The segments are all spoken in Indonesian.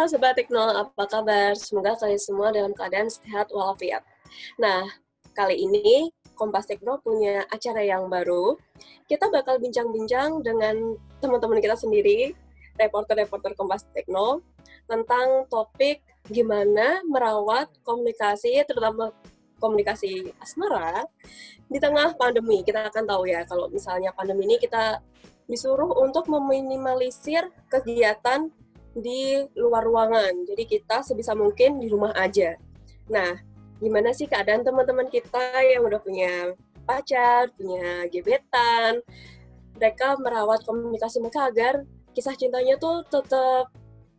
Sobat Tekno, apa kabar? Semoga kalian semua dalam keadaan sehat walafiat. Nah, kali ini Kompas Tekno punya acara yang baru. Kita bakal bincang-bincang dengan teman-teman kita sendiri, reporter-reporter Kompas Tekno, tentang topik gimana merawat komunikasi, terutama komunikasi asmara, di tengah pandemi. Kita akan tahu ya, kalau misalnya pandemi ini kita disuruh untuk meminimalisir kegiatan di luar ruangan. Jadi kita sebisa mungkin di rumah aja. Nah, gimana sih keadaan teman-teman kita yang udah punya pacar, punya gebetan? Mereka merawat komunikasi mereka agar kisah cintanya tuh tetap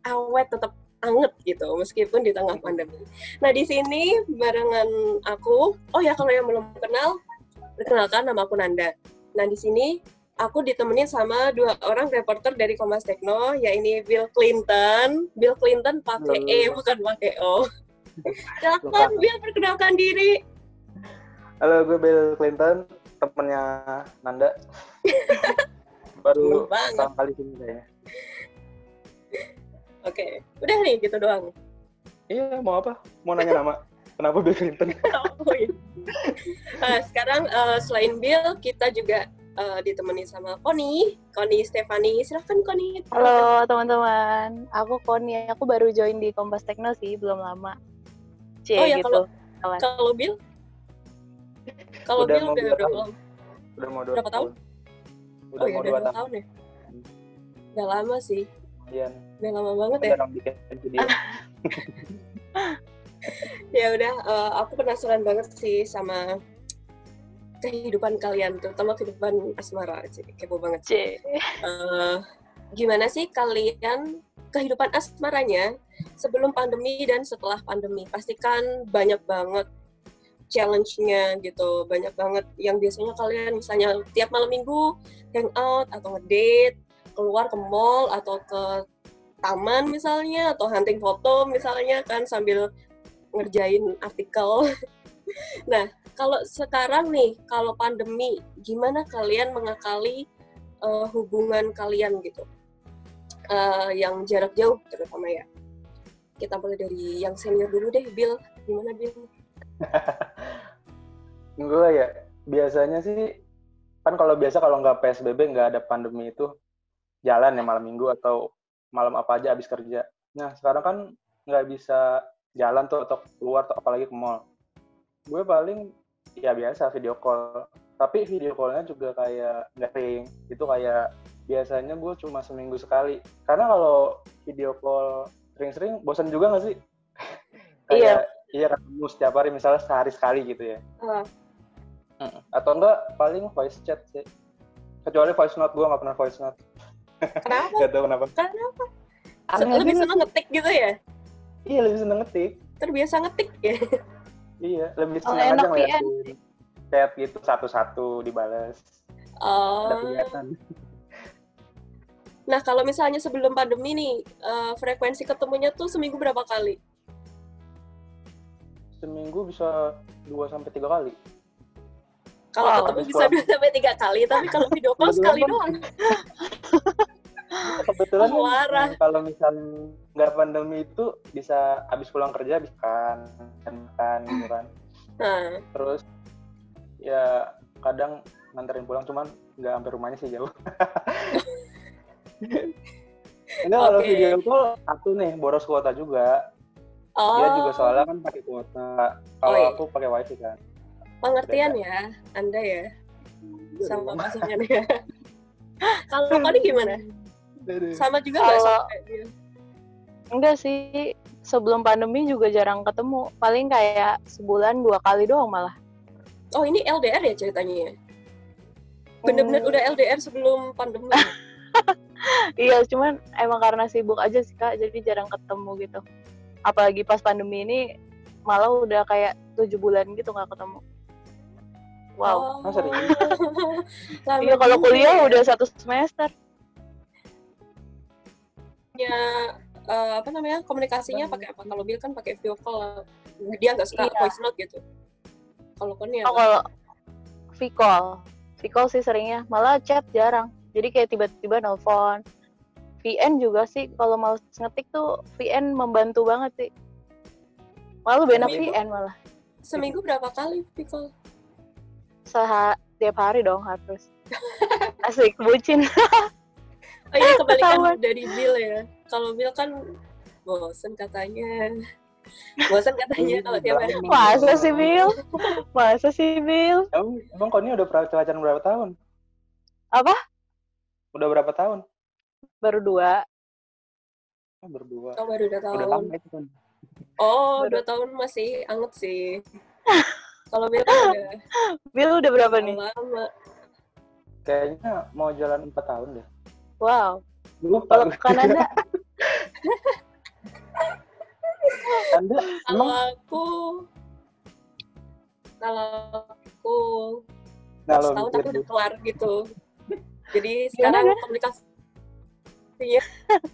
awet, tetap anget gitu, meskipun di tengah pandemi. Nah, di sini barengan aku, oh ya kalau yang belum kenal, perkenalkan nama aku Nanda. Nah, di sini aku ditemenin sama dua orang reporter dari Kompas Tekno, yaitu Bill Clinton. Bill Clinton pakai E, bukan pakai O. Silakan Bill, perkenalkan diri. Halo, gue Bill Clinton, temennya Nanda. Baru pertama kali sini kayaknya. Oke, udah nih gitu doang. Iya, mau apa? Mau nanya nama. Kenapa Bill Clinton? Oh, iya. Nah, sekarang selain Bill, kita juga ditemani sama Connie Stefani. Silahkan Connie. Halo teman-teman, aku Connie. Aku baru join di Kompas Tekno sih, belum lama. Oh ya, gitu. Kalau Bill? Kalau Bill udah berapa? Udah mau 2 berapa tahun? Udah mau 2 tahun ya? Udah lama sih. Iya. Udah lama banget ya. Bikin video. Ya udah, aku penasaran banget sih sama kehidupan kalian, terutama kehidupan asmara. Kepo banget sih. Gimana sih kalian kehidupan asmaranya sebelum pandemi dan setelah pandemi? Pastikan banyak banget challenge-nya gitu, banyak banget yang biasanya kalian misalnya tiap malam minggu hangout atau ngedate, keluar ke mall atau ke taman misalnya, atau hunting foto misalnya kan sambil ngerjain artikel. Nah, kalau sekarang nih, kalau pandemi, gimana kalian mengakali hubungan kalian gitu? Yang jarak jauh terutama ya. Kita mulai dari yang senior dulu deh, Bill. Gimana Bill? Gue ya, biasanya sih, kan kalau nggak PSBB, nggak ada pandemi itu, jalan ya malam minggu atau malam apa aja abis kerja. Nah, sekarang kan nggak bisa jalan tuh atau keluar atau apalagi ke mall. Gue paling ya biasa video call, tapi video call-nya juga kayak nggak sering. Itu kayak biasanya gue cuma seminggu sekali. Karena kalau video call sering-sering bosan juga nggak sih? Kayak iya ketemu setiap hari, misalnya sehari sekali gitu ya. Atau enggak paling voice chat sih. Kecuali voice note, gue nggak pernah voice note. Kenapa? Gak tau kenapa. Kenapa? Lebih seneng ngetik gitu ya? Iya, lebih seneng ngetik. Terbiasa ngetik ya? Iya, lebih senang aja ngeliatin chat gitu satu-satu dibalas. Ada kegiatan. Nah, kalau misalnya sebelum pandemi nih, frekuensi ketemunya tuh seminggu berapa kali? Seminggu bisa 2-3 kali. Kalau ketemu bisa 2-3 kali, tapi kalau video call sekali doang. Kebetulan kalau misalnya nggak pandemi itu bisa habis pulang kerja habis makan gitu kan. Terus ya kadang nganterin pulang, cuman nggak sampai rumahnya sih, jauh. Enggak, kalau video call aku nih boros kuota juga. Dia juga soalnya kan pakai kuota. Kalau aku pakai wifi kan. Pengertian ya Anda ya sama pasangannya. Kalau Koni gimana? Sama juga nggak sampai dia? Enggak sih, sebelum pandemi juga jarang ketemu. Paling kayak sebulan 2 kali doang malah. Oh, ini LDR ya ceritanya ya? Bener-bener udah LDR sebelum pandemi? Iya, cuman emang karena sibuk aja sih Kak, jadi jarang ketemu gitu. Apalagi pas pandemi ini malah udah kayak 7 bulan gitu nggak ketemu. Wow. Iya, kalau kuliah udah 1 semester. Ya, komunikasinya pakai apa? Kalau Bill kan pakai video call, dia nggak suka voice note gitu. Kalau Connie kalau V call sih seringnya, malah chat jarang. Jadi kayak tiba-tiba nelpon, VN juga sih, kalau males ngetik tuh VN membantu banget sih. Malah lebih enak Seminggu? VN malah. Seminggu berapa kali Pikol? Tiap hari dong harus. Asik, bucin. Oh, ini kebalikan Ketahuan. dari Bill ya. Kalau Bill kan bosen katanya. Bosen katanya kalau tiap hari. Masa sih, Bill? Masa sih, Bill? Emang Koni udah pacaran berapa tahun? Apa? Udah berapa tahun? Baru 2. Berdua. Oh, baru 2 tahun. Udah lama itu kan. Oh, Baru. 2 tahun masih anget sih. Kalau Bill kan udah Bill udah berapa nih? lama. Kayaknya mau jalan 4 tahun deh. Wow. Lupa. Kalau Kanada? Anda Kalau emang aku kalau setahun tapi mikir udah kelar gitu. Jadi Gimana, sekarang gimana? komunikasinya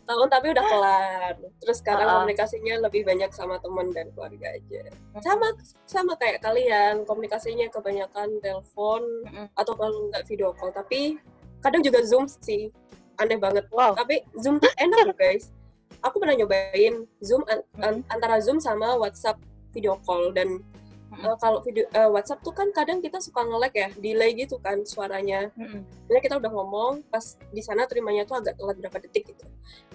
tahun tapi udah kelar. Terus sekarang Uh-uh. komunikasinya lebih banyak sama teman dan keluarga aja. Sama kayak kalian, komunikasinya kebanyakan telepon atau kalau nggak video call. Tapi kadang juga Zoom sih. Aneh banget. Wow. Tapi Zoom tuh enak loh guys. Aku pernah nyobain Zoom antara Zoom sama WhatsApp video call dan kalau video WhatsApp tuh kan kadang kita suka nge-lag ya, delay gitu kan suaranya. Jadi kita udah ngomong, pas di sana terimanya tuh agak telat berapa detik gitu.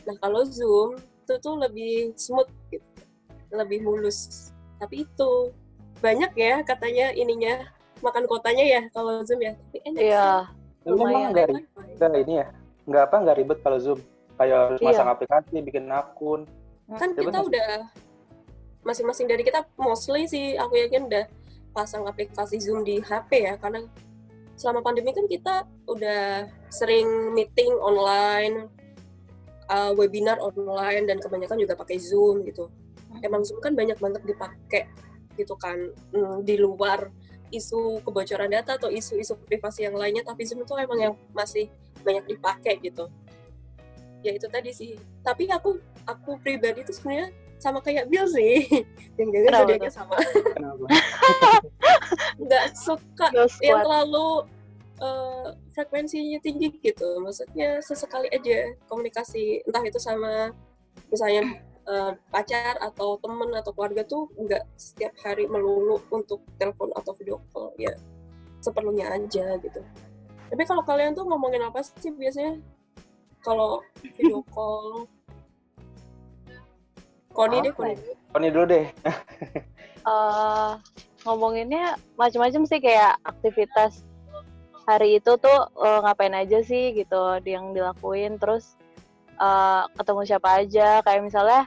Nah kalau Zoom itu tuh lebih smooth gitu, lebih mulus. Tapi itu banyak ya katanya ininya makan kotanya ya kalau Zoom ya. Tapi enak Iya. sih. emang nggak ini ya? Nggak ribet kalau Zoom. Kayak harus masang aplikasi, bikin akun. Kan kita udah masing-masing dari kita mostly sih aku yakin udah pasang aplikasi Zoom di HP ya, karena selama pandemi kan kita udah sering meeting online, webinar online, dan kebanyakan juga pakai Zoom gitu. Emang Zoom kan banyak banget dipakai gitu kan, di luar isu kebocoran data atau isu-isu privasi yang lainnya, tapi Zoom itu emang yang masih banyak dipakai gitu. Ya itu tadi sih. Tapi aku pribadi tuh sebenarnya sama kayak Bill sih. Jangan-jangan zodiaknya sama. Kenapa? Nggak suka yang terlalu frekuensinya tinggi gitu. Maksudnya sesekali aja komunikasi, entah itu sama misalnya pacar atau temen atau keluarga tuh nggak setiap hari melulu untuk telepon atau video call. Ya seperlunya aja gitu. Tapi kalau kalian tuh ngomongin apa sih biasanya kalau video call? Koni dulu deh. Ngomonginnya macam-macam sih, kayak aktivitas hari itu tuh ngapain aja sih gitu yang dilakuin, terus ketemu siapa aja, kayak misalnya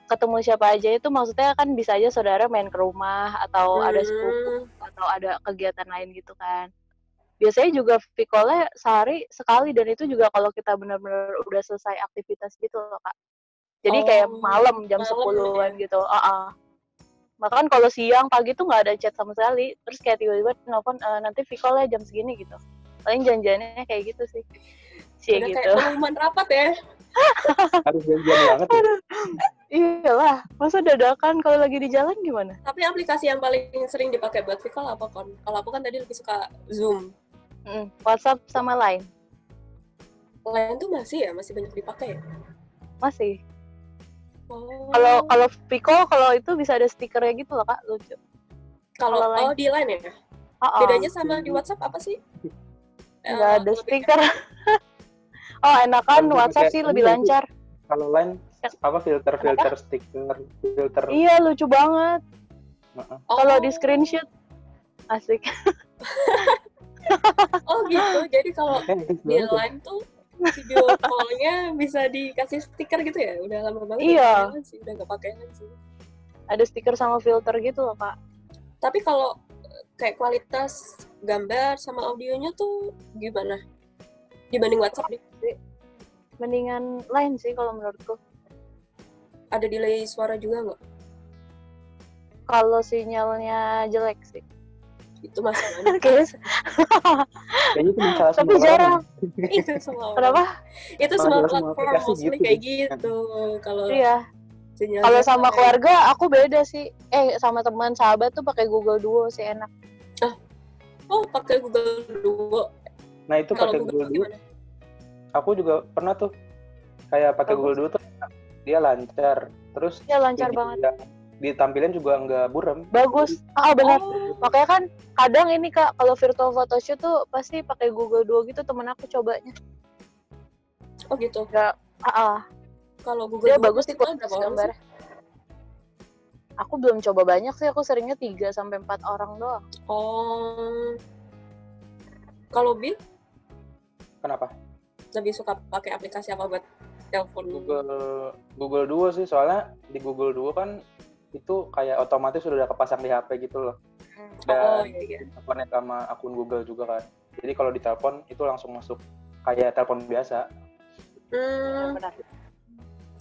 ketemu siapa aja itu maksudnya kan bisa aja saudara main ke rumah atau ada sepupu atau ada kegiatan lain gitu kan. Biasanya juga Vicole sehari sekali, dan itu juga kalau kita benar-benar udah selesai aktivitas gitu loh Kak. Jadi kayak malam jam 10-an gitu. Bahkan kalau siang pagi tuh nggak ada chat sama sekali. Terus kayak tiba-tiba nelfon nanti Vicole jam segini gitu. Paling janjiannya kayak gitu sih. Udah gitu. Kayak pengumuman rapat ya. Harus janjian banget ya. Iyalah, masa dadakan kalau lagi di jalan gimana? Tapi aplikasi yang paling sering dipakai buat Vicole apa Kon? Kalau aku kan tadi lebih suka Zoom. WhatsApp sama Line. Line tuh masih banyak dipakai ya? Masih. Kalau Vicole kalau itu bisa ada stikernya gitu loh Kak, lucu. Kalau di Line ya? Bedanya sama di WhatsApp apa sih? Nggak ada stiker. Enakan WhatsApp sih lebih lancar. Kalau Line apa filter stiker. Iya, lucu banget. Kalau di screenshot asik. Oh gitu, jadi kalau di Line tuh video call-nya bisa dikasih stiker gitu ya? Udah lama banget. Iya. Sih, udah nggak pakai lagi sih. Ada stiker sama filter gitu loh Kak. Tapi kalau kayak kualitas gambar sama audionya tuh gimana? Dibanding WhatsApp nih? Mendingan Line sih kalau menurutku. Ada delay suara juga nggak? Kalau sinyalnya jelek sih. Itu masalahnya. Kayaknya itu masalah. Tapi jarang. Itu semua. Kenapa? Itu semua platform mostly kayak gitu. Kalau kalau sama keluarga aku beda sih. Sama teman sahabat tuh pakai Google Duo sih enak. Pakai Google Duo. Nah itu pakai Google Duo. aku juga pernah tuh kayak pakai Bagus. Google Duo tuh dia lancar. Terus Ya lancar video banget. yang ditampilin juga nggak buram. Bagus. Benar. Oh, Makanya kan kadang ini Kak, kalau virtual photoshoot tuh pasti pakai Google Duo gitu, temen aku cobanya. oh gitu. Enggak. Kalau Google Dia Duo bagus sih maksimal kualitas berapa orang sih? gambarnya. Aku belum coba banyak sih, aku seringnya 3-4 orang doang. Oh, kalau Bi Kenapa? lebih suka pakai aplikasi apa buat telepon? Google Duo sih, soalnya di Google Duo kan itu kayak otomatis sudah kepasang di HP gitu loh. Oh Dan iya. connect sama akun Google juga kan. Jadi kalau di telepon itu langsung masuk kayak telepon biasa. Benar.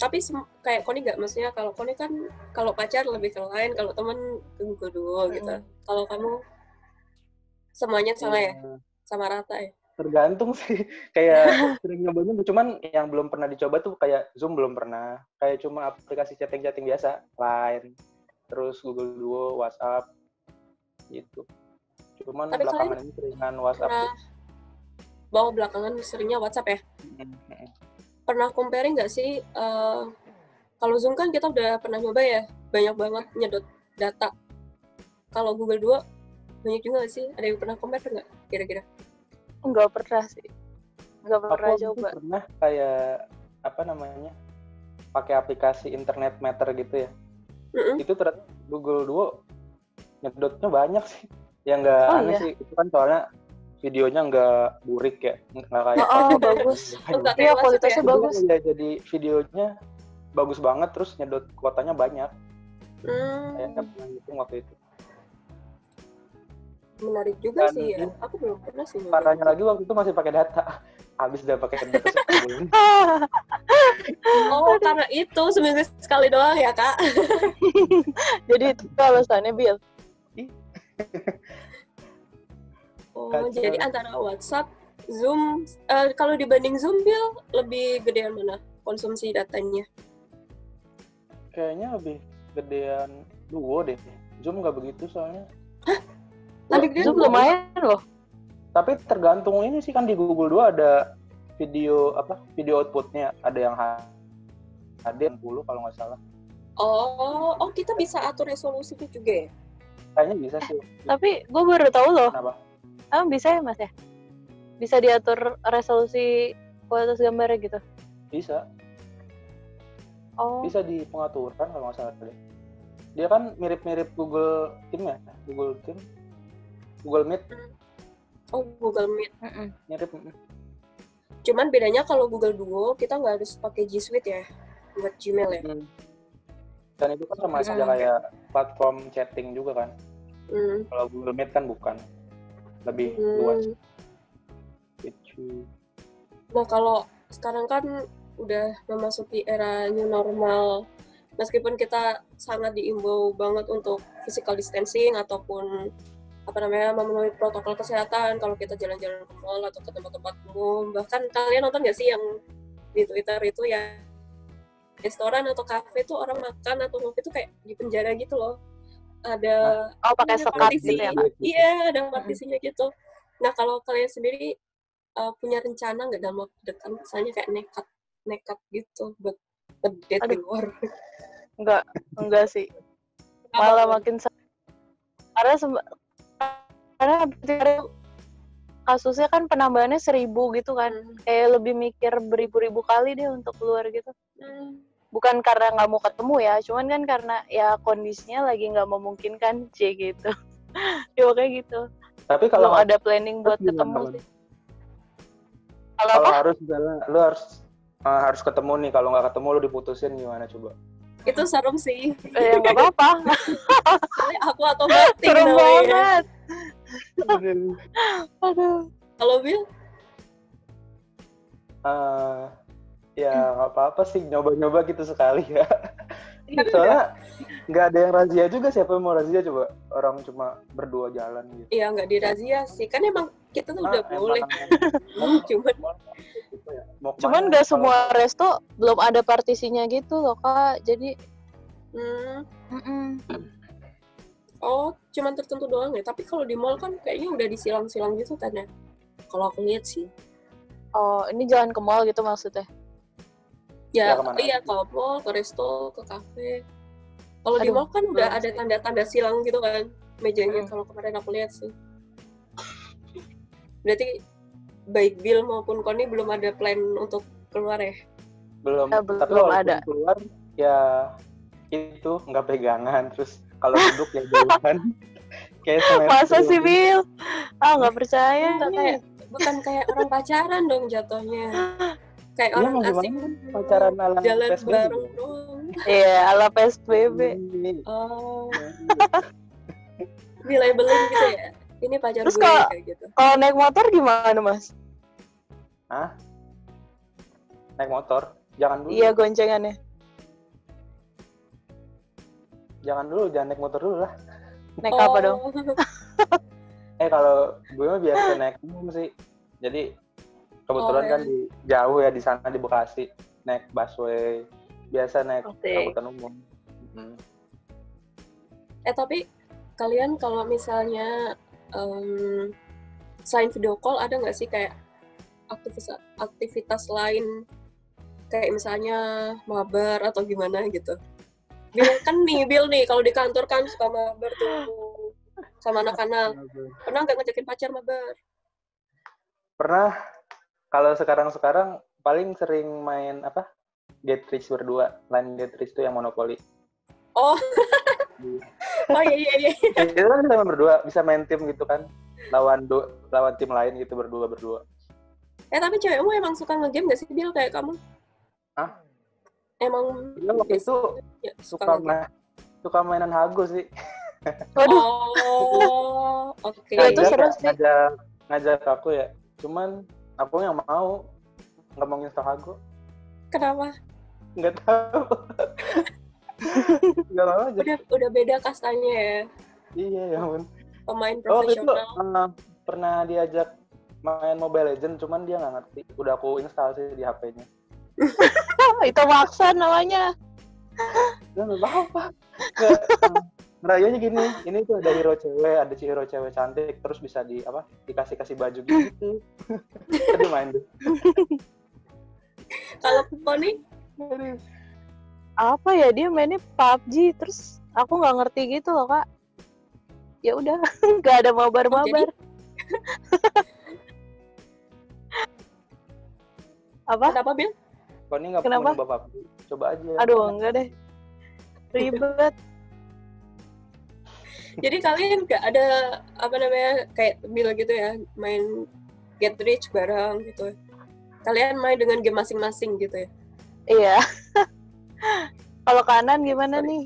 Tapi kayak Koni nggak, maksudnya kalau Koni kan kalau pacar lebih ke lain, kalau temen ke Google Duo gitu. Kalau kamu semuanya sama ya, sama rata ya? Tergantung sih, kayak sering nyobanya, cuman yang belum pernah dicoba tuh kayak Zoom belum pernah, kayak cuma aplikasi chatting biasa, Line, terus Google Duo, WhatsApp, gitu. Cuman Tapi belakangan kalian ini seringan WhatsApp pernah bawa belakangan seringnya WhatsApp ya? Pernah comparing nggak sih, kalau Zoom kan kita udah pernah nyoba ya, banyak banget nyedot data. Kalau Google Duo banyak juga nggak sih? Ada yang pernah compare nggak kira-kira? Enggak pernah sih. Enggak pernah Aku coba. pernah kayak pakai aplikasi internet meter gitu ya. Itu ternyata Google Duo nyedotnya banyak sih. Yang nggak aneh sih, itu kan soalnya videonya nggak burik ya, nggak kayak bagus. Nggak Iya, kayak kualitasnya WhatsApp bagus. Ya, jadi videonya bagus banget, terus nyedot kuotanya banyak. Kayaknya pernah ngitung waktu itu. Menarik juga Dan sih ya. Aku belum pernah sih. Parahnya lagi waktu itu masih pakai data. Habis udah pakai data sebulan. Oh, karena itu seminggu sekali doang ya, Kak? Jadi itu alasannya, Bill. Oh, jadi antara WhatsApp, Zoom, kalau dibanding Zoom, Bill, lebih gedean mana konsumsi datanya? Kayaknya lebih gedean Duo deh. Zoom nggak begitu soalnya. Hah? Lebih gedean Zoom lumayan loh. Tapi tergantung ini sih, kan di Google Duo ada video outputnya, ada yang HD 60 kalau nggak salah. Oh, kita bisa atur resolusinya juga ya? Kayaknya bisa sih. Tapi gue baru tahu loh. Kenapa? Bisa ya Mas ya? Bisa diatur resolusi kualitas gambarnya gitu? Bisa. Oh. Bisa di pengaturan kalau nggak salah deh. Dia kan mirip-mirip Google Team ya? Google Team? Google Meet? Oh, Google Meet. Mirip. Cuman bedanya kalau Google Duo, kita nggak harus pakai G Suite ya, buat Gmail ya. Dan itu kan sama saja kayak platform chatting juga kan. Kalau Google Meet kan bukan. Lebih luas. Gitu. Nah, kalau sekarang kan udah memasuki era new normal, meskipun kita sangat diimbau banget untuk physical distancing ataupun memenuhi protokol kesehatan kalau kita jalan-jalan ke mall atau ke tempat-tempat umum. Bahkan kalian nonton nggak sih yang di Twitter itu ya, restoran atau kafe tuh orang makan atau ngopi tuh kayak di penjara gitu loh. Ada pakai sekat gitu ya, Kak? Iya, ada partisinya gitu. Nah, kalau kalian sendiri punya rencana nggak dalam waktu dekat, misalnya kayak nekat gitu buat ngedate di luar? Enggak sih. Malah makin karena kasusnya kan penambahannya 1,000 gitu kan. Kayak lebih mikir beribu-ribu kali deh untuk keluar gitu. Bukan karena nggak mau ketemu ya, cuman kan karena ya kondisinya lagi nggak memungkinkan gitu. Ya kayak gitu. Tapi kalau ada planning buat ketemu sih. Kalau harus misalnya lu harus ketemu nih, kalau nggak ketemu lu diputusin gimana coba? Itu serem sih. Nggak apa-apa. Aku atau mati. Serem banget. Aduh. Kalau Bill? Ya nggak apa-apa sih, nyoba-nyoba gitu sekali ya. Soalnya nggak ada yang razia juga, siapa yang mau razia coba? Orang cuma berdua jalan gitu. Iya, nggak dirazia sih, kan emang kita tuh udah boleh. Cuman nggak semua resto belum ada partisinya gitu loh, Kak. Jadi Oh, cuman tertentu doang ya. Tapi kalau di mall kan kayaknya udah disilang-silang gitu kan ya. Kalau aku lihat sih. Oh, ini jalan ke mall gitu maksudnya? Ya, Ya, kemana iya aja? ke mall, ke resto, ke kafe. Kalau di Aduh, mall kan udah belum ada sih. tanda-tanda silang gitu kan mejanya. Kalau kemarin aku lihat sih. Berarti baik Bill maupun Connie belum ada plan untuk keluar ya? Belum. Belum Tapi walaupun ada. keluar ya itu nggak pegangan, terus kalau duduk ya jauhan. Kayak Masa semester sih, Bill? Nggak percaya Enggak nih. bukan kayak orang pacaran dong jatuhnya. Kayak Iya, orang mau gimana asing kan pacaran ala jalan PSBB bareng dong. doang. Iya, ala PSBB. Oh, di labelin gitu ya. Ini pacar Terus gue kayak gitu. kalau naik motor gimana, Mas? Hah? Naik motor? Jangan dulu. Iya, goncengannya. Jangan naik motor dulu lah. Naik apa dong? Kalau gue mah biasa naik umum sih. Jadi kebetulan kan di jauh ya, di sana di Bekasi, naik busway. Biasa naik angkutan umum. Tapi kalian kalau misalnya selain video call ada nggak sih kayak aktivitas lain kayak misalnya mabar atau gimana gitu? Bill nih kalau di kantor kan suka mabar tuh sama anak-anak. Pernah nggak ngajakin pacar mabar? Pernah. Kalau sekarang paling sering main apa? Get Rich berdua. Line Get Rich itu yang monopoli. Oh. Oh iya. Itu kan bisa main berdua, bisa main tim gitu kan. Lawan tim lain gitu berdua. Tapi cewekmu emang suka nge-game nggak sih, Bill, kayak kamu? Hah? Emang dia waktu itu ya, suka mainan Hago sih. Waduh. Oh, oke. Ya, itu seru sih. Ngajak aku ya. Cuman aku yang mau nggak mau install Hago. Kenapa? Nggak tahu. Nggak mau aja. Udah beda kastanya ya. Iya ya ampun. Pemain profesional. Itu pernah diajak main Mobile Legends, cuman dia nggak ngerti. Udah aku install sih di HP-nya. Itu maksa namanya. Nggak apa-apa. Merayanya gini, ini tuh ada hero cewek, ada si hero cewek cantik, terus bisa dikasih baju gitu. Tadi main deh. Kalau Connie? Apa ya, dia mainnya PUBG, terus aku nggak ngerti gitu loh, Kak. Ya udah, nggak ada mabar-mabar. Apa? Kenapa, Bill? Connie nggak pernah nyoba PUBG. Coba aja. Aduh, enggak deh. Ribet. Jadi kalian nggak ada kayak Bill gitu ya, main Get Rich bareng gitu. Kalian main dengan game masing-masing gitu ya? Iya. Kalau kanan gimana nih?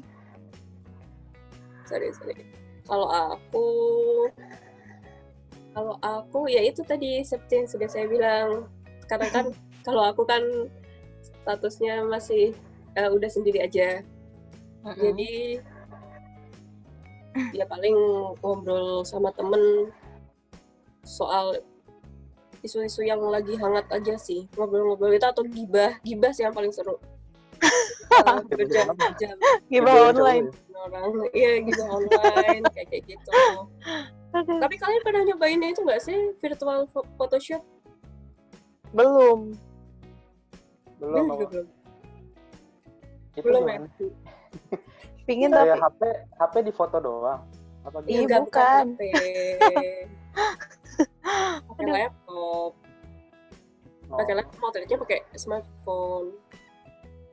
Sorry. Kalau aku ya itu tadi seperti yang sudah saya bilang. Karena kan kalau aku kan statusnya masih udah sendiri aja. Jadi ya paling ngobrol sama temen soal isu-isu yang lagi hangat aja sih, ngobrol-ngobrol itu atau gibah sih yang paling seru. Berjam-jam gibah online orang, iya gibah online kayak gitu. Tapi kalian pernah nyobainnya itu nggak sih, virtual photoshoot? Belum. Itu belum ya. Pingin tapi HP di foto doang. Apa gitu? Iya, bukan. Pakai laptop. Pakai laptop, modelnya pakai smartphone.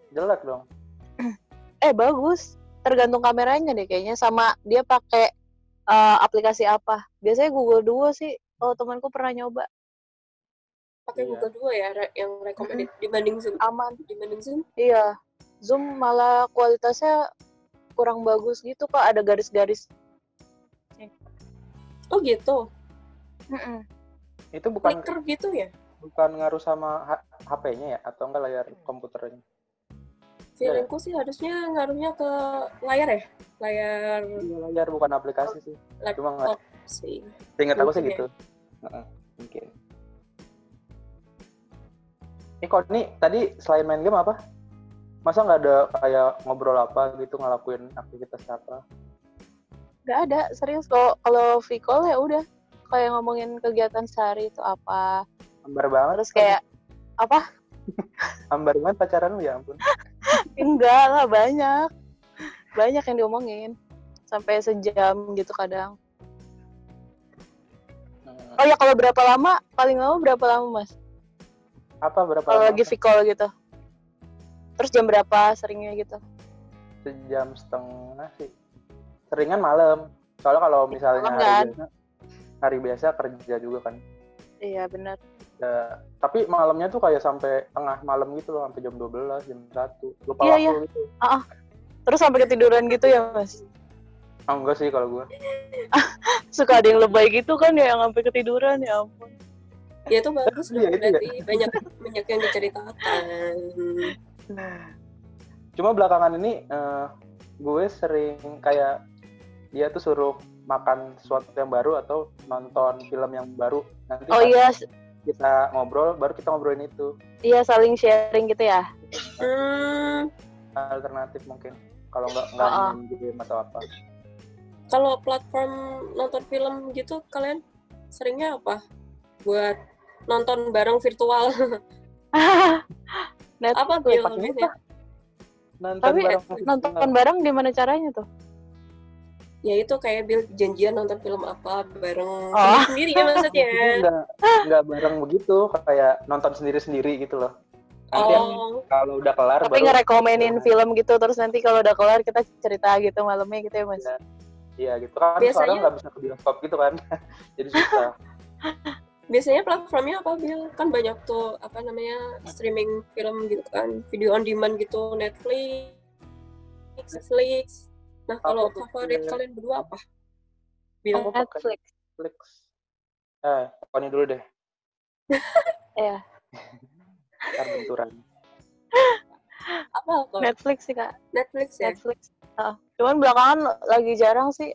Jelek dong. Bagus. Tergantung kameranya deh kayaknya, sama dia pakai aplikasi apa. Biasanya Google Duo sih. Kalau temanku pernah nyoba. Pakai Google Duo ya yang recommended dibanding Zoom. Aman. Dibanding Zoom? Iya. Zoom malah kualitasnya kurang bagus gitu, Kak. Ada garis-garis. Oh gitu. Itu bukan flicker gitu ya? Bukan ngaruh sama HP-nya ya, atau enggak layar komputernya? Feelingku sih harusnya ngaruhnya ke layar ya, layar bukan aplikasi sih. Cuma laptop sih. Ingat aku sih gitu. Mungkin. Kok nih tadi selain main game apa? Masa nggak ada kayak ngobrol apa gitu, ngelakuin aktivitas apa? Nggak ada, serius. Kalau V-call ya udah kayak ngomongin kegiatan sehari itu apa. Gambar banget. Terus kayak Apa? Ambaringan pacaran lu ya ampun. Enggak lah, banyak yang diomongin sampai sejam gitu kadang. Oh ya, kalau berapa lama? Paling lama berapa lama, Mas? Apa berapa Kalau lama? lagi call gitu. Terus jam berapa seringnya gitu? Sejam setengah sih. Seringan malam. Soalnya kalau misalnya Malam, hari biasa kerja juga kan. Iya, benar. Ya, tapi malamnya tuh kayak sampai tengah malam gitu loh, sampai jam 12, jam 1. Lupa Iya, waktu gitu. Terus sampai ketiduran gitu ya, Mas? Enggak sih kalau gue. Suka ada yang lebay gitu kan ya, yang sampai ketiduran, ya ampun. Ya itu bagus dong, Iya, itu berarti banyak yang diceritakan. Cuma belakangan ini gue sering kayak dia tuh suruh makan sesuatu yang baru atau nonton film yang baru. Nanti Iya, kita ngobrol, baru kita ngobrolin itu. iya, saling sharing gitu ya. Alternatif mungkin. Kalau nggak main game atau apa. Kalau platform nonton film gitu, kalian seringnya apa? Buat nonton bareng virtual. Apa biasanya? Tapi nonton bareng gimana caranya tuh? Ya itu kayak janjian nonton film apa bareng sendiri ya maksudnya. Nggak bareng begitu, kayak nonton sendiri-sendiri gitu loh. Nanti kalau udah kelar tapi ngerekomenin film gitu, terus nanti kalau udah kelar kita cerita gitu malamnya gitu ya, Mas? Iya gitu kan, soalnya nggak bisa ke bioskop gitu kan. Jadi susah. Biasanya platformnya apa, Bil? Kan banyak tuh streaming film gitu kan, video on demand gitu, Netflix. Nah, kalau favorit kalian berdua apa? Netflix. Pokoknya dulu deh. Iya. Ntar benturan. Apa? Netflix sih, Kak. Netflix ya? Netflix. Cuman belakangan lagi jarang sih.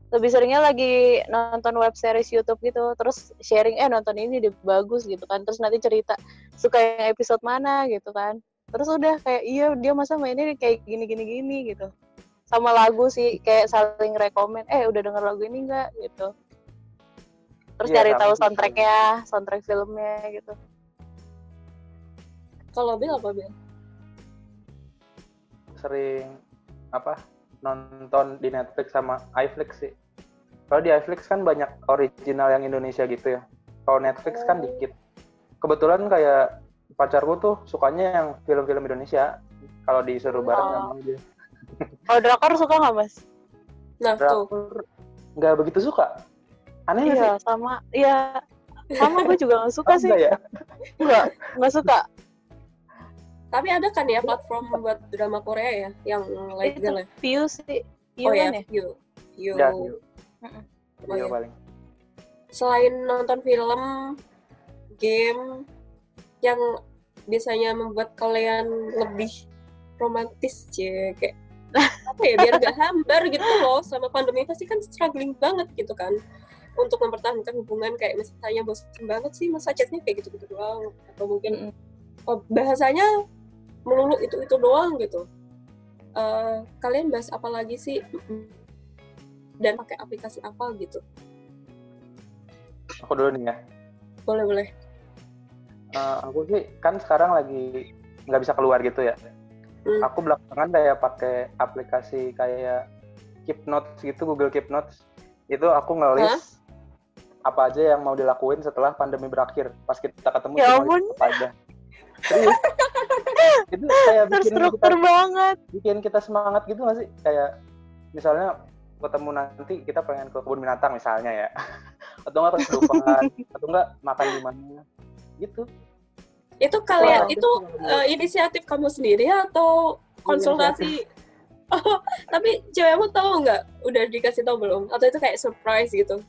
Lebih seringnya lagi nonton web series YouTube gitu. Terus sharing, nonton ini deh, bagus gitu kan. Terus nanti cerita, suka yang episode mana gitu kan. Terus udah kayak, iya dia masa mainnya kayak gini gitu. Sama lagu sih, kayak saling rekomen, udah denger lagu ini nggak gitu. Terus cari tahu soundtrack filmnya gitu. Kalau Bil apa, Bil? Sering nonton di Netflix sama iFlix sih. Kalau di iFlix kan banyak original yang Indonesia gitu ya. Kalau Netflix kan dikit. Kebetulan kayak pacarku tuh sukanya yang film-film Indonesia. Kalau disuruh bareng nggak mau dia. Kalau drakor suka nggak, Mas? Nah, drakor nggak begitu suka. Aneh nggak sih? Sama gue juga nggak suka sih. Ya? Nggak suka. Tapi ada kan ya platform buat drama Korea ya, yang legal ya? View sih. View kan ya? View. View paling. Selain nonton film, game, yang biasanya membuat kalian lebih romantis kayak apa ya, biar gak hambar gitu loh sama pandemi, pasti kan struggling banget gitu kan untuk mempertahankan hubungan, kayak misalnya bosan banget sih masa chatnya kayak gitu-gitu doang, atau mungkin bahasanya melulu itu doang gitu. Kalian bahas apa lagi sih dan pakai aplikasi apa gitu? Aku dulu nih ya. Boleh. Aku sih kan sekarang lagi nggak bisa keluar gitu ya. Aku belakangan kayak pakai aplikasi kayak Keep Notes gitu, Google Keep Notes. Itu aku ngelis apa aja yang mau dilakuin setelah pandemi berakhir. Pas kita ketemu apa aja. Serius. Itu kayak bikin kita semangat gitu nggak sih? Kayak misalnya ketemu nanti kita pengen ke kebun binatang misalnya ya. Atau nggak ke Dufan, atau nggak makan di mana gitu. Itu kalian inisiatif kamu sendiri atau konsultasi? Tapi cewekmu tahu nggak? Udah dikasih tahu belum? Atau itu kayak surprise gitu?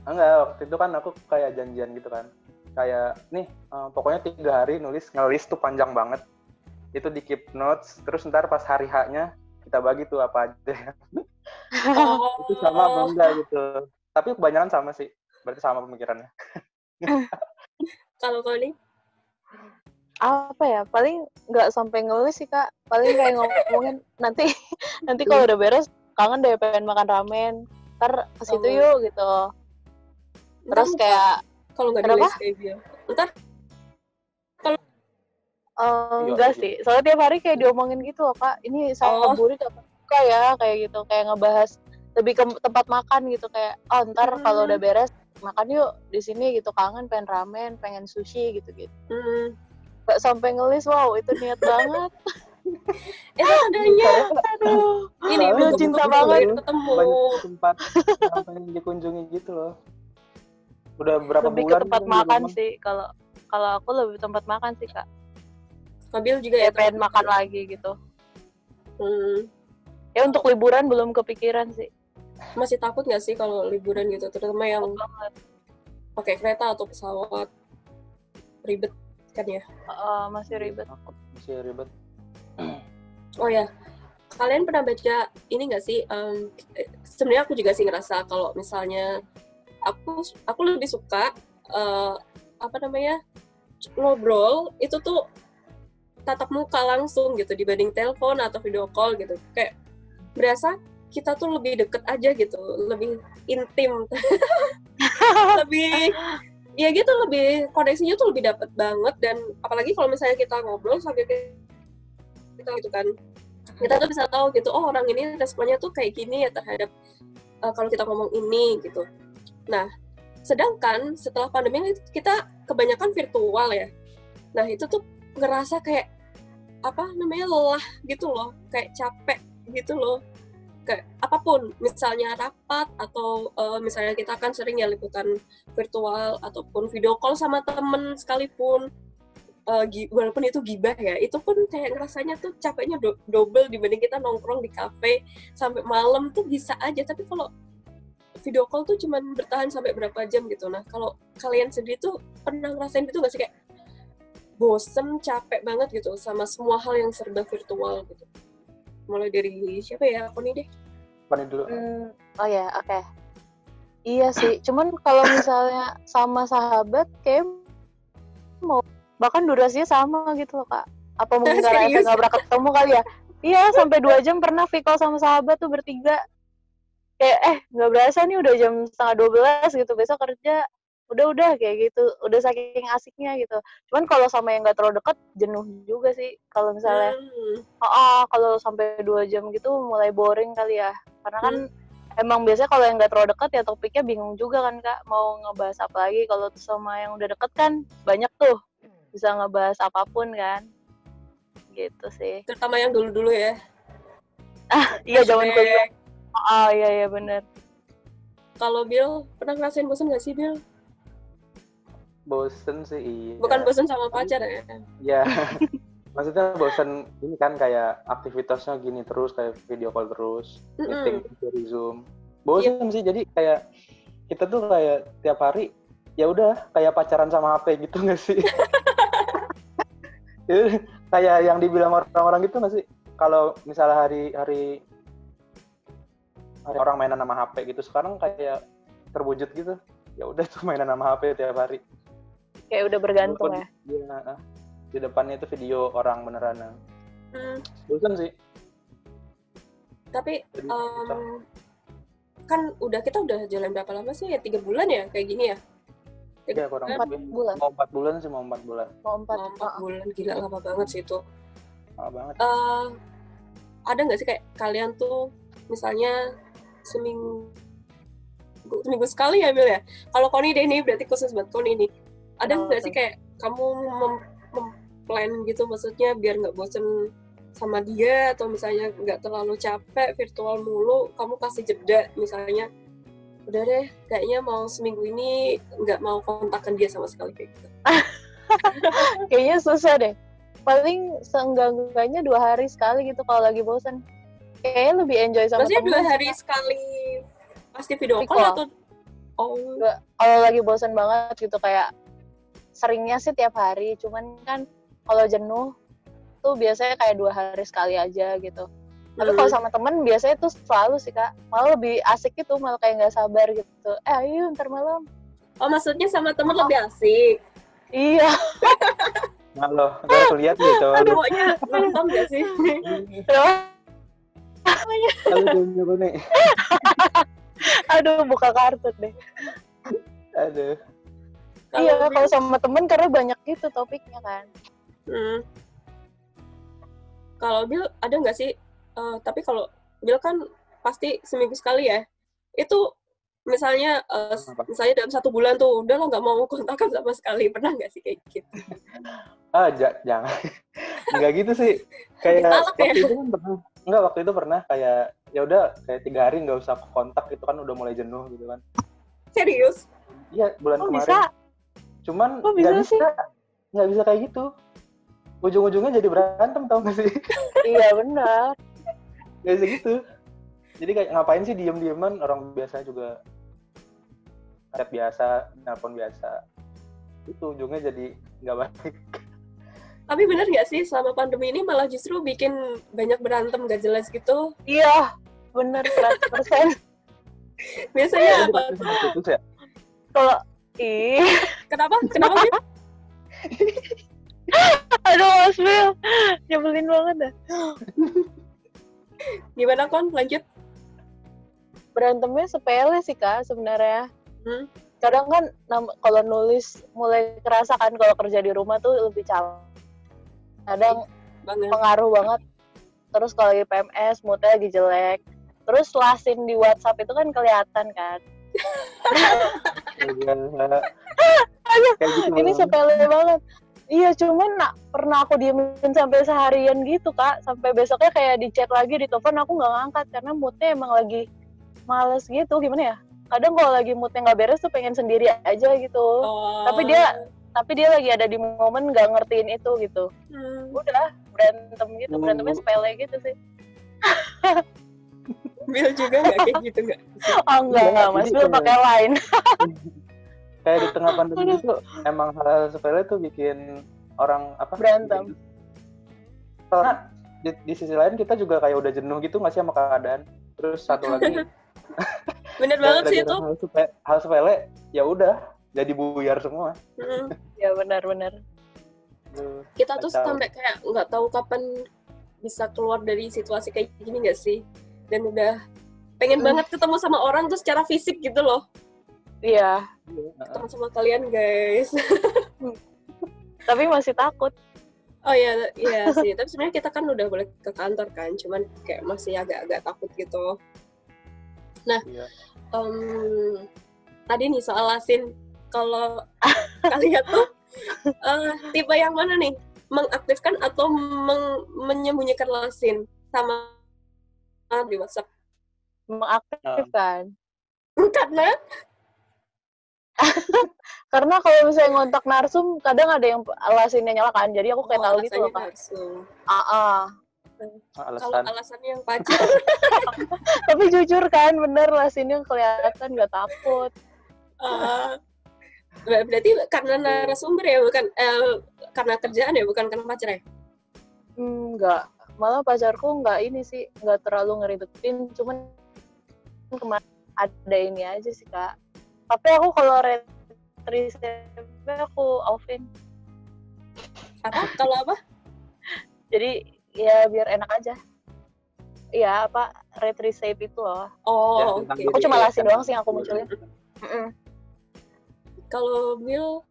Enggak, waktu itu kan aku kayak janjian gitu kan. Kayak nih, pokoknya 3 hari ngelis tuh panjang banget. Itu di Keep Notes, terus ntar pas hari H-nya kita bagi tuh apa aja. Itu sama apa enggak gitu. Tapi kebanyakan sama sih, berarti sama pemikirannya. Kalau kau nih? Apa ya, paling nggak sampai ngelis sih, Kak. Paling kayak ngomongin nanti kalau udah beres kangen deh pengen makan ramen, ntar ke situ yuk gitu. Terus kayak kalau nggak nulis kayak dia, ntar Enggak sih, soalnya tiap hari kayak diomongin gitu loh Kak, ini saya burit apa suka ya, kayak gitu, kayak ngebahas lebih ke tempat makan gitu, kayak ntar kalau udah beres makan yuk di sini gitu, kangen pengen ramen, pengen sushi gitu-gitu. Gak sampai ngelis, wow itu niat banget. Itu adanya, aduh, ini udah cinta banget ketemu. Banyak tempat yang pengen dikunjungi gitu loh. Udah berapa lebih bulan ke tempat makan sih, kalau aku lebih tempat makan sih Kak. Kabil juga ya pengen makan lagi gitu. Ya untuk liburan belum kepikiran sih. Masih takut nggak sih kalau liburan gitu, terutama yang pakai kereta atau pesawat? Ribet kan ya? Masih ribet. Masih ribet. Oh ya, kalian pernah baca ini nggak sih? Sebenarnya aku juga sih ngerasa kalau misalnya aku lebih suka ngobrol itu tuh tatap muka langsung gitu dibanding telepon atau video call gitu. Kayak berasa kita tuh lebih deket aja gitu, lebih intim. Lebih ya gitu, lebih koneksinya tuh lebih dapet banget. Dan apalagi kalau misalnya kita ngobrol sambil kita gitu kan, kita tuh bisa tahu gitu, oh orang ini responnya tuh kayak gini ya terhadap kalau kita ngomong ini gitu. Nah, sedangkan setelah pandemi kita kebanyakan virtual ya. Nah, itu tuh ngerasa kayak lelah gitu loh, kayak capek gitu loh. Kayak apapun, misalnya rapat atau misalnya kita kan sering ya liputan virtual ataupun video call sama temen sekalipun, walaupun itu gibah ya, itu pun kayak ngerasanya tuh capeknya double dibanding kita nongkrong di kafe sampai malam tuh bisa aja. Tapi kalau video call tuh cuman bertahan sampai berapa jam gitu. Nah, kalau kalian sendiri tuh pernah ngerasain gitu nggak sih, kayak bosen, capek banget gitu sama semua hal yang serba virtual gitu? Mulai dari siapa ya? Aku nih deh. Pani dulu. Oh ya, oke. Iya sih, cuman kalau misalnya sama sahabat kayak mau bahkan durasinya sama gitu loh Kak. Apa mungkin karena efek nggak pernah ketemu kali ya? Iya, sampai 2 jam pernah call sama sahabat tuh bertiga. Kayak nggak berasa nih udah jam 11:30 gitu, besok kerja. Udah kayak gitu, udah saking asiknya gitu. Cuman kalau sama yang nggak terlalu deket jenuh juga sih. Kalau misalnya kalau sampai 2 jam gitu mulai boring kali ya, karena kan emang biasanya kalau yang nggak terlalu deket ya topiknya bingung juga kan Kak, mau ngebahas apa lagi. Kalau sama yang udah deket kan banyak tuh, bisa ngebahas apapun kan, gitu sih. Terutama yang dulu-dulu ya. Iya zaman kuliah. Iya bener. Kalau Bill, pernah ngerasain bosan nggak sih Bill? Bosen sih iya. Bukan bosen sama pacar ya? Iya. Maksudnya bosen ini kan kayak aktivitasnya gini terus, kayak video call terus, meeting dari Zoom. Bosen sih, jadi kayak kita tuh kayak tiap hari ya udah kayak pacaran sama HP gitu nggak sih? Kayak yang dibilang orang-orang gitu nggak sih? Kalau misalnya hari orang mainan sama HP gitu, sekarang kayak terwujud gitu. Ya udah tuh mainan sama HP tiap hari. Kayak udah bergantung ya. Iya, di depannya itu video orang beneran. Bosan sih. Tapi kan kita udah jalan berapa lama sih ya? 3 bulan ya kayak gini ya? 3 kurang 4 bulan. Mau 4 bulan sih, mau 4 bulan. Mau 4 bulan, gila lama banget sih itu. Lama banget. Ada nggak sih kayak kalian tuh misalnya seminggu sekali ya Mil ya? Kalau Koni deh nih, berarti khusus buat Koni nih. Ada nggak sih kayak kamu plan gitu, maksudnya biar nggak bosen sama dia, atau misalnya nggak terlalu capek virtual mulu, kamu kasih jeda misalnya, udah deh kayaknya mau seminggu ini nggak mau kontakkan dia sama sekali kayak gitu. Kayaknya susah deh. Paling seenggak-enggaknya 2 hari sekali gitu kalau lagi bosen. Kayaknya lebih enjoy sama temen. Maksudnya 2 hari sekali pasti video call atau? Kalau lagi bosen banget gitu, kayak seringnya sih tiap hari, cuman kan kalau jenuh tuh biasanya kayak 2 hari sekali aja gitu. Tapi kalau sama temen biasanya tuh selalu sih Kak, malah lebih asik gitu, malah kayak nggak sabar gitu. Ayo ntar malam. Oh, maksudnya sama temen lebih asik? Iya. Malah, aku lihat gitu. Aduh, pokoknya nonton nggak sih? Aduh, buka kartu deh. Aduh. Iya, kalau sama temen karena banyak gitu topiknya kan. Kalau Bill ada nggak sih? Tapi kalau Bill kan pasti seminggu sekali ya. Itu misalnya misalnya dalam 1 bulan tuh udah lo nggak mau kontakan sama sekali, pernah nggak sih kayak gitu? Jangan. Nggak gitu sih. Kayak Ditalak ya? waktu itu kan pernah. Enggak, waktu itu pernah kayak ya udah kayak 3 hari nggak usah kontak gitu kan, udah mulai jenuh gitu kan. Serius? Iya, bulan Kok kemarin. bisa? Cuman Kok bisa sih? nggak bisa kayak gitu. Ujung-ujungnya jadi berantem, tau gak sih? Iya benar. Nggak bisa gitu. Jadi kayak ngapain sih diem-dieman, orang biasa juga chat biasa, nelpon biasa. Itu ujungnya jadi nggak baik. Tapi bener nggak sih selama pandemi ini malah justru bikin banyak berantem gak jelas gitu? Iya, benar 100%. Biasanya apa? Putus ya? Kalau Kenapa Bill? aduh Mas Bill, nyebelin banget dah. Gimana Kon? Lanjut. Berantemnya sepele sih Kak sebenarnya. Kadang kan kalau nulis mulai kerasa kan kalau kerja di rumah tuh lebih capek. Kadang pengaruh banget. Terus kalau lagi PMS moodnya lagi jelek. Terus lasin di WhatsApp itu kan kelihatan kan. Kayak gitu ini sepele banget. Iya, cuman pernah aku diemin sampai seharian gitu Kak. Sampai besoknya kayak di chat lagi, di telepon aku nggak ngangkat karena moodnya emang lagi males gitu. Gimana ya? Kadang kalau lagi moodnya nggak beres tuh pengen sendiri aja gitu. Tapi dia lagi ada di momen nggak ngertiin itu gitu. Udah berantem gitu, berantemnya sepele gitu sih. Bill juga nggak kayak gitu nggak? Oh enggak, Mas Bill pakai Line. Kayak di tengah pandemi itu emang hal sepele tuh bikin orang berantem. Karena di sisi lain kita juga kayak udah jenuh gitu nggak sih sama keadaan. Terus satu lagi bener banget sih itu. Hal sepele ya udah jadi buyar semua. Ya benar. Kita tuh sampai kayak nggak tahu kapan bisa keluar dari situasi kayak gini nggak sih? Dan udah pengen banget ketemu sama orang tuh secara fisik gitu loh. Iya. Ketemu sama kalian guys. Tapi masih takut. Oh iya sih. Tapi sebenarnya kita kan udah boleh ke kantor kan, cuman kayak masih agak-agak takut gitu. Nah, tadi nih soal lasin, kalau kalian tuh tipe yang mana nih? Mengaktifkan atau menyembunyikan lasin sama di WhatsApp? Mengaktifkan. Karena kalau misalnya ngontak narsum kadang ada yang alasannya nyala kan, jadi aku kayak tahu gitu loh Pak. Kalau alasannya yang pacar. Tapi jujur kan, bener alasannya kelihatan nggak takut. Berarti karena narasumber ya, bukan karena kerjaan ya, bukan karena pacar ya? Enggak, malah pacarku nggak terlalu ngeribetin, cuman kemarin ada ini aja sih Kak. Tapi aku kalau retrieve aku offin. Kalau apa? Jadi ya biar enak aja. Iya retrieve itu loh. Oh, oke. Aku cuma lasin doang sih yang aku munculin. Kalau Bill?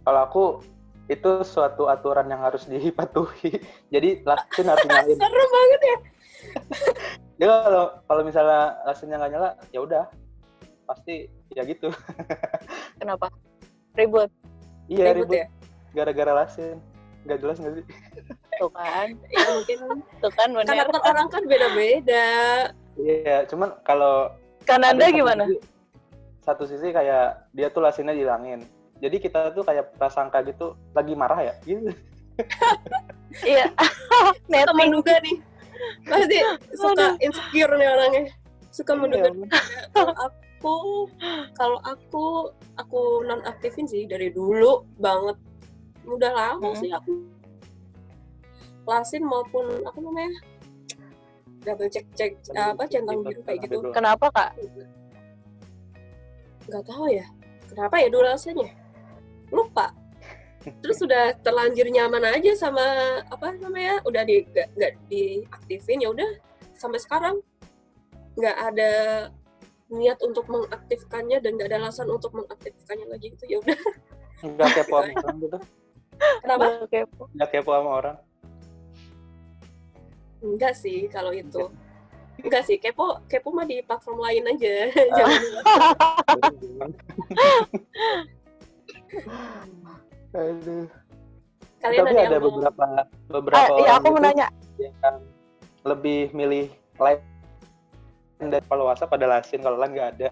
Kalau aku itu suatu aturan yang harus dipatuhi. Jadi lasin harus nyalain. Serem banget ya. Jadi kalau misalnya lasinnya nggak nyala, ya udah pasti ya gitu. Kenapa? Ribut? Iya ribut ya? Gara-gara lasin. Nggak jelas nggak sih? Tuh kan? Ya mungkin. Tuh kan bener. Karakter orang kan beda-beda. Iya, cuman kalau Kananda gimana? Satu sisi kayak dia tuh lasinnya dihilangin. Jadi kita tuh kayak prasangka gitu, lagi marah ya? Gitu. Iya. Temen juga nih. Pasti suka insecure nih orangnya. Suka menduga. Kalau aku nonaktifin sih dari dulu banget. Udah lama sih aku lasin maupun double cek centang biru kayak gitu. Kenapa Kak? Nggak tahu ya. Kenapa ya dulu alasannya? Lupa. Terus udah terlanjur nyaman aja sama udah nggak diaktifin, ya udah sampai sekarang nggak ada niat untuk mengaktifkannya dan nggak ada alasan untuk mengaktifkannya lagi gitu, ya udah. Nggak kepo sama orang gitu. Kenapa? Nggak kepo sama orang. Enggak sih kalau itu. Enggak sih, kepo mah di platform lain aja. Jangan di Aduh. Kalian Tapi ada beberapa ya orang aku mau gitu nanya. yang lebih milih line dan kalau WhatsApp ada lasin, kalau line nggak ada.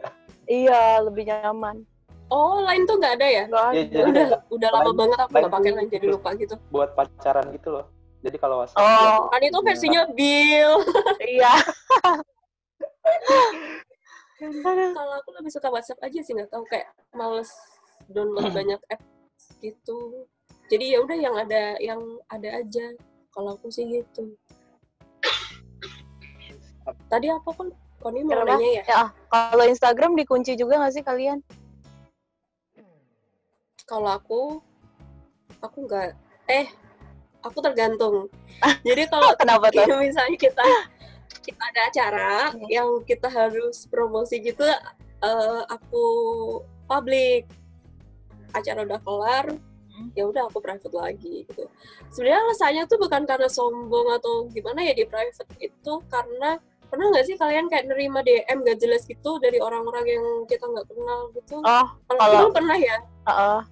Iya, lebih nyaman. Oh, lain tuh nggak ada ya? Nggak Ya, ada. jadi Udah lama Line- banget aku Line nggak pakai tuh lain, jadi lupa gitu. buat pacaran gitu loh. Jadi kalau WhatsApp Oh, Kan itu versinya Bill. iya. Kalau aku lebih suka WhatsApp aja sih, nggak tahu, kayak males download banyak apps gitu. Jadi ya udah yang ada aja. Kalau aku sih gitu. Tadi apa kan? Koni mau Kenapa? nanya ya? Ya, kalau Instagram dikunci juga nggak sih kalian? Kalau aku nggak. Aku tergantung. Jadi kalau Kenapa tuh? misalnya kita ada acara yang kita harus promosi gitu, aku public. Acara udah kelar, ya udah aku private lagi gitu. Sebenarnya alasannya tuh bukan karena sombong atau gimana ya di private itu, karena pernah nggak sih kalian kayak nerima DM gak jelas gitu dari orang-orang yang kita nggak kenal gitu? Oh, Kalau aku dulu pernah ya.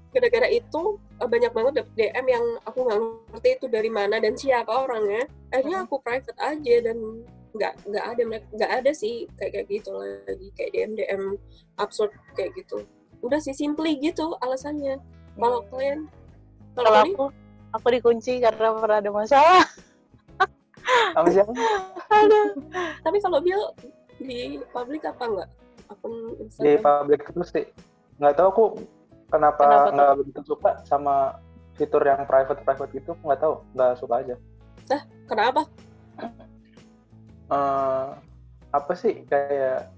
Gara-gara itu banyak banget DM yang aku nggak ngerti itu dari mana dan siapa orangnya. Akhirnya aku private aja dan nggak ada sih kayak gitu lagi, kayak DM absurd kayak gitu. Udah sih simply gitu alasannya. Kalau kalian? Kalau aku dikunci karena pernah ada masalah. sama siapa? Tapi kalau Bill di public apa enggak? Akun Di Instagram? public terus sih. Nggak tahu aku kenapa nggak begitu suka sama fitur yang private gitu. Nggak tahu, nggak suka aja. Kenapa? Apa sih, kayak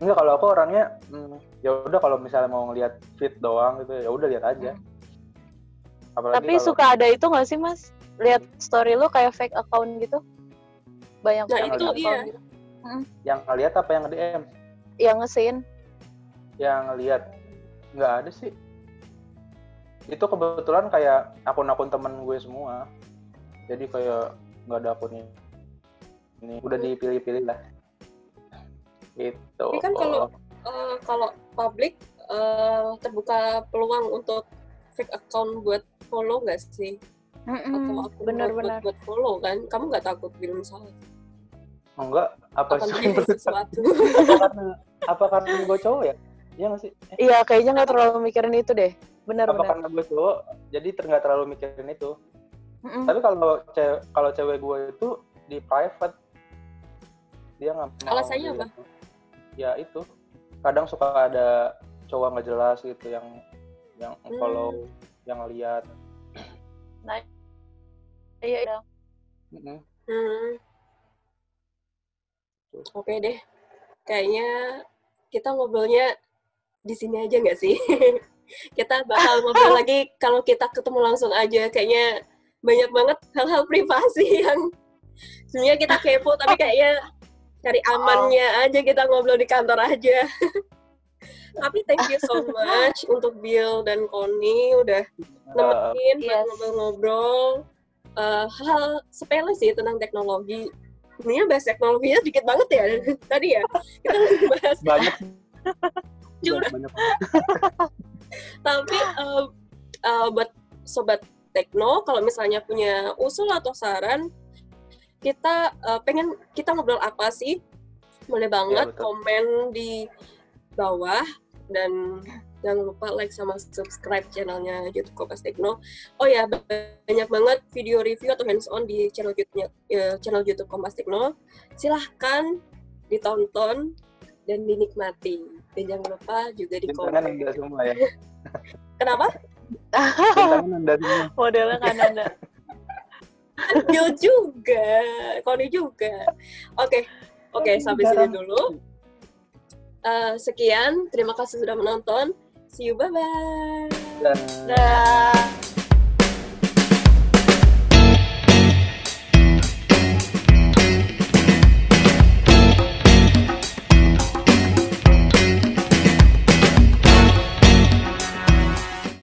enggak, kalau aku orangnya ya udah kalau misalnya mau ngelihat feed doang gitu ya udah lihat aja. Apalagi tapi suka ada itu nggak sih Mas? Lihat story lu kayak fake account gitu? Banyak Nah, fake itu account iya. gitu. Yang ngelihat apa yang nge-DM? Yang nge-scene. Yang ngelihat nggak ada sih. Itu kebetulan kayak akun-akun temen gue semua. Jadi kayak nggak ada akunnya. Ini udah dipilih-pilih lah. Itu. Tapi kan kalau public terbuka peluang untuk fake account buat follow nggak sih? Atau akun Benar-benar. buat follow kan? Kamu nggak takut Bill misalnya? Enggak, apa Akan sih? terjadi sesuatu. Apa karena gue cowok ya? Iya nggak sih? Iya, kayaknya nggak terlalu mikirin itu deh. Apa Benar-benar. karena gue cowok, jadi nggak terlalu mikirin itu. Tapi kalau cewek gue itu di private, dia nggak mau. Alasannya apa? Ya itu, kadang suka ada cowok nggak jelas gitu yang follow, yang lihat. Nah, iya. Oke deh, kayaknya kita ngobrolnya di sini aja nggak sih? Kita bakal ngobrol lagi kalau kita ketemu langsung aja. Kayaknya banyak banget hal-hal privasi yang sebenarnya kita kepo, tapi kayaknya cari amannya aja kita ngobrol di kantor aja. Tapi thank you so much untuk Bill dan Connie udah nemenin buat ngobrol-ngobrol hal sepele sih tentang teknologi. Sebenarnya bahas teknologinya sedikit banget ya tadi ya. Kita bahas banyak. Tapi buat sobat tekno, kalau misalnya punya usul atau saran, kita pengen kita ngobrol apa sih? Boleh banget komen di bawah, dan jangan lupa like sama subscribe channelnya YouTube Kompas Tekno. Oh ya, banyak banget video review atau hands-on di channel YouTube Kompas Tekno. Silahkan ditonton dan dinikmati. Dan jangan lupa juga di komen. Bintangnya Nanda semua ya. Kenapa? Bintangnya Nanda semua. Modelnya kan Nanda. Bill juga, Connie juga. Oke, sampai sini dulu. Sekian, terima kasih sudah menonton. See you, bye-bye. Dah.